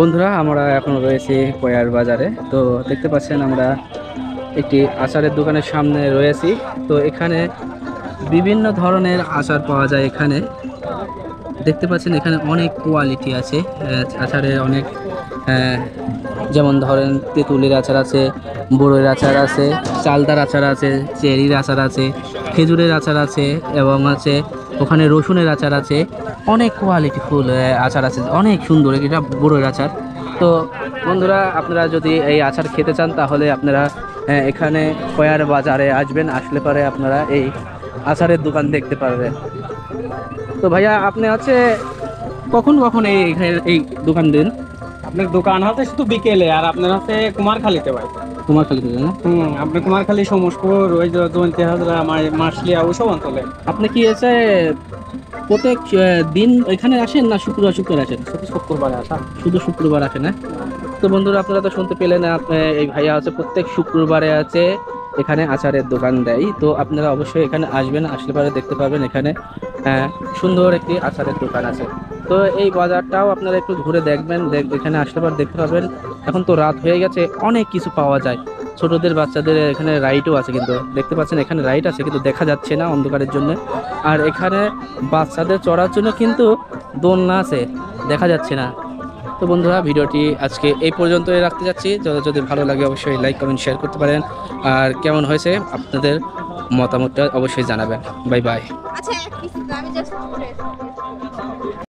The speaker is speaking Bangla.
বন্ধুরা, আমরা এখন রয়েছি কয়ার বাজারে। তো দেখতে পাচ্ছেন আমরা একটি আচারের দোকানের সামনে রয়েছি। তো এখানে বিভিন্ন ধরনের আচার পাওয়া যায়। এখানে দেখতে পাচ্ছেন এখানে অনেক কোয়ালিটি আছে আচারের অনেক। আহ, যেমন ধরেন তেঁতুলের আচার আছে, বড়ইয়ের আচার আছে, চালতার আচার আছে, চেরির আচার আছে, খেজুরের আচার আছে, এবং আছে ওখানে রসুনের আচার আছে। অনেক কোয়ালিটি ফুল আচার আছে, অনেক সুন্দর এটা বড়ইয়ের আচার। তো বন্ধুরা, আপনারা যদি এই আচার খেতে চান তাহলে আপনারা এখানে কয়ার বাজারে আসবেন। আসলে পরে আপনারা এই আচারের দোকান দেখতে পারবেন। তো ভাইয়া, আপনি হচ্ছে কখন কখন এই দোকান দেন? আপনার দোকান হচ্ছে শুধু বিকেলে, আর আপনার হচ্ছে কুমারখালীতে ভাই। কুমারখালী থেকে না? আপনি কুমারখালী সমসপুর ওই যে জয়ন্তী হাজরা মাসলিয়া ওইসব অঞ্চলে। আপনি কি এসে প্রত্যেক দিন এখানে আসেন, না শুক্রবার শুক্রবার আসেন? শুধু শুক্রবারে আসা। শুধু শুক্রবার আসেন, না? তো বন্ধুরা, আপনারা তো শুনতে পেলেন, আপনি এই ভাইয়া আছে প্রত্যেক শুক্রবারে আছে এখানে আচারের দোকান দেয়। তো আপনারা অবশ্যই এখানে আসবেন, আসলে পরে দেখতে পাবেন এখানে আহ, সুন্দর একটি আচারের দোকান আছে। তো এই বাজারটাও আপনারা একটু ঘুরে দেখবেন, এখানে আসলে পরে দেখতে পাবেন। এখন তো রাত হয়ে গেছে, অনেক কিছু পাওয়া যায়। ছোটদের বাচ্চাদের এখানে রাইডও আছে, কিন্তু দেখতে পাচ্ছেন এখানে রাইড আছে কিন্তু দেখা যাচ্ছে না অন্ধকারের জন্য। আর এখানে বাচ্চাদের চড়ার জন্য কিন্তু দোলনা আছে, দেখা যাচ্ছে না। তো বন্ধুরা, ভিডিওটি আজকে এই পর্যন্তই রাখতে যাচ্ছি। যদি ভালো লাগে অবশ্যই লাইক কমেন্ট শেয়ার করতে পারেন। আর কেমন হয়েছে আপনাদের মতামতটা অবশ্যই জানাবেন। Bye bye. আচ্ছা, এক পিস আমি জাস্ট